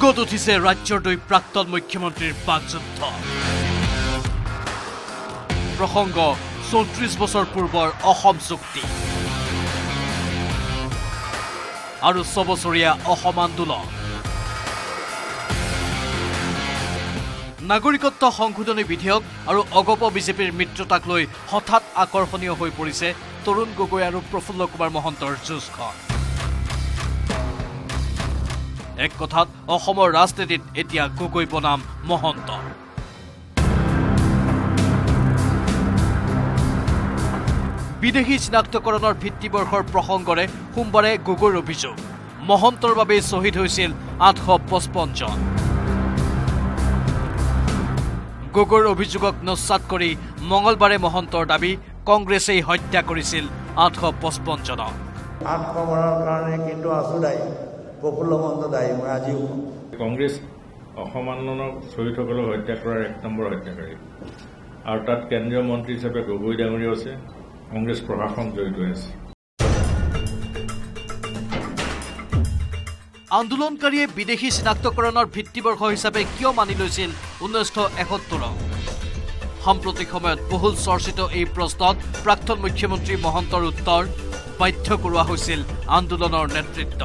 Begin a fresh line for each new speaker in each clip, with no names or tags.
তুংগত উঠিছে ৰাজ্যৰ দুই প্ৰাক্তন মুখ্যমন্ত্ৰীৰ বাকযুদ্ধ প্ৰসংগ ৩৪ বছৰ পূৰ্বৰ অসম চুক্তি আৰু ৬ বছৰীয়া অসম আন্দোলন নাগৰিকত্ব সংশোধনী বিধেয়ক আৰু অগপ বিজেপিৰ মিত্ৰতাক লৈ হঠাৎ আকৰ্ষণীয় হৈ পৰিছে তৰুণ গগৈ আৰু প্ৰফুল্ল কুমাৰ মহন্তৰ যুঁজখন এক কথাত অসমৰ ৰাজনীতিত এতিয়া গগৈ বনাম মহন্ত বিদেশী চিনাক্তকৰণৰ ভিত্তিবৰ্ষৰ প্ৰসংগৰে সোমবাৰে গগৈৰ অভিযোগ মহন্তৰ বাবে শ্বহীদ হৈছিল ৮৫৫ জন গগৈৰ অভিযোগক নস্যাৎ কৰি মঙলবাৰে মহন্তৰ দাবী কংগ্ৰেছেই হত্যা কৰিছিল ৮৫৫ জনক
৮০০ মানৰ কাৰণে কিন্তু আছো দায়ী প্ৰফুল্ল মহন্ত দায়ী মই আজিও
কংগ্ৰেছ অসম আন্দোলনৰ শ্বহীদসকলক হত্যা কৰাৰ ১ নম্বৰ হত্যাকাৰী আৰু তাত কেন্দ্ৰীয় মন্ত্ৰী হিচাপে গগৈ ডাঙৰীয়া আছে কংগ্ৰেছ প্ৰশাসন জড়িত আছে
আন্দোলনকাৰীয়ে বিদেশী চিনাক্তকৰণৰ ভিত্তিবৰ্ষ হিচাপে কিয় মানি লৈছিল ১৯৭১ সাম্প্ৰতিক সময়ত বহুল চৰ্চিত এই প্ৰশ্নত প্ৰাক্তন মুখ্যমন্ত্ৰী মহন্তৰ উত্তৰ বাধ্য কৰোৱা হৈছিল আন্দোলনৰ নেতৃত্ব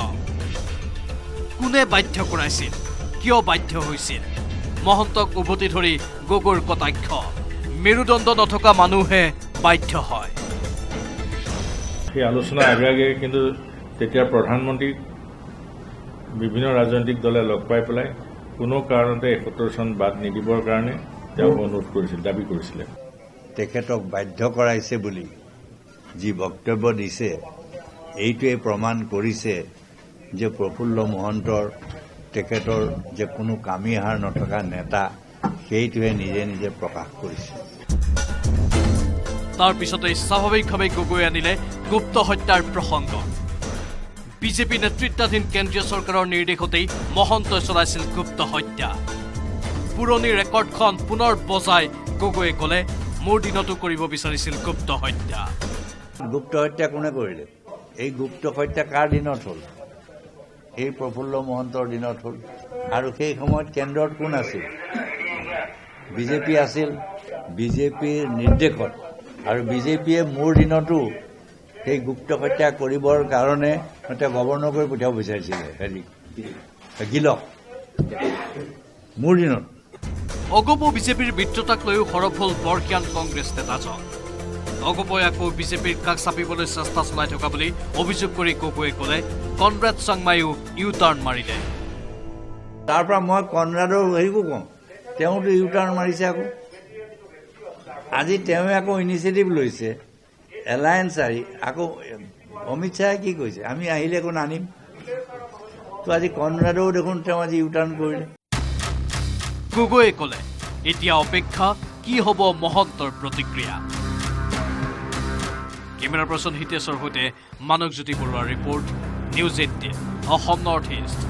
কোনে বাধ্য কৰাইছিল কিয় বাধ্য হৈছিল মহন্তক উভতি ধৰি গগৈৰ কটাক্ষ মেৰুদণ্ড নথকা মানুহে বাধ্য হয়
সেই আলোচনা আগে কিন্তু তেতিয়া প্ৰধানমন্ত্ৰীক বিভিন্ন ৰাজনৈতিক দলে লগ পাই পেলাই কোনো কাৰণতে ৭১ চন বাদ নিদিবৰ কাৰণে তেওঁ অনুৰোধ কৰিছিল দাবী কৰিছিলে
তেখেতক বাধ্য কৰাইছে বুলি যি বক্তব্য দিছে এইটোৱে প্ৰমাণ কৰিছে যে প্ৰফুল্ল মহন্তৰ তেখেতৰ যে কোনো কামি হাৰ নথকা নেতা সেইটোৱে নিজে নিজে প্ৰকাশ কৰিছে
তাৰ পিছতে স্বাভাৱিকভাৱে গগৈ আনিলে গুপ্ত হত্যাৰ প্ৰসংগ বিজেপি নেতৃত্বাধীন কেন্দ্ৰীয় চৰকাৰৰ নিৰ্দেশতেই মহন্তই চলাইছিল গুপ্ত হত্যা পুৰণি ৰেকৰ্ডখন পুনৰ বজাই গগৈয়ে ক'লে মোৰ দিনতো কৰিব বিচাৰিছিল গুপ্ত হত্যা
গুপ্ত হত্যা কোনে কৰিলে এই গুপ্ত হত্যা কাৰ দিনত হ'ল এই প্ৰফুল্ল মহন্তৰ দিনত হ'ল আৰু সেই সময়ত কেন্দ্ৰত কোন আছিল বিজেপি আছিল বিজেপিৰ নিৰ্দেশত আৰু বিজেপিয়ে মোৰ দিনতো সেই গুপ্ত হত্যা কৰিবৰ কাৰণে তেওঁ গৱৰ্ণৰ কৰি পঠিয়াব বিচাৰিছিলে গিলক মোৰ দিনত
অগপ বিজেপিৰ মিত্ৰতাক লৈও সৰব হ'ল বৰ্ষিয়ান কংগ্ৰেছ নেতাজন অগপই আকৌ বিজেপিৰ কাষ চাপিবলৈ চেষ্টা চলাই থকা বুলি অভিযোগ কৰি গগৈয়ে ক'লে কনৰাড চাংমাইও ইউ টাৰ্ণ মাৰিলে
তাৰ পৰা মই কনৰাডৰ হেৰিকো কওঁ তেওঁতো ইউ টাৰ্ণ মাৰিছে আকৌ আজি তেওঁ আকৌ ইনিচিয়েটিভ লৈছে এলায়েন্স আহি আকৌ অমিত শ্বাহে কি কৈছে আমি আহিলে একো নানিম তো আজি কনৰাডেও দেখোন তেওঁ আজি ইউ টাৰ্ণ কৰিলে
গগৈয়ে ক'লে এতিয়া অপেক্ষা কি হ'ব মহন্তৰ প্ৰতিক্ৰিয়া কেমেৰা পাৰ্চন হিতেশৰ সৈতে মানৱজ্যোতি বৰুৱাৰ report news ১৮ Assam north east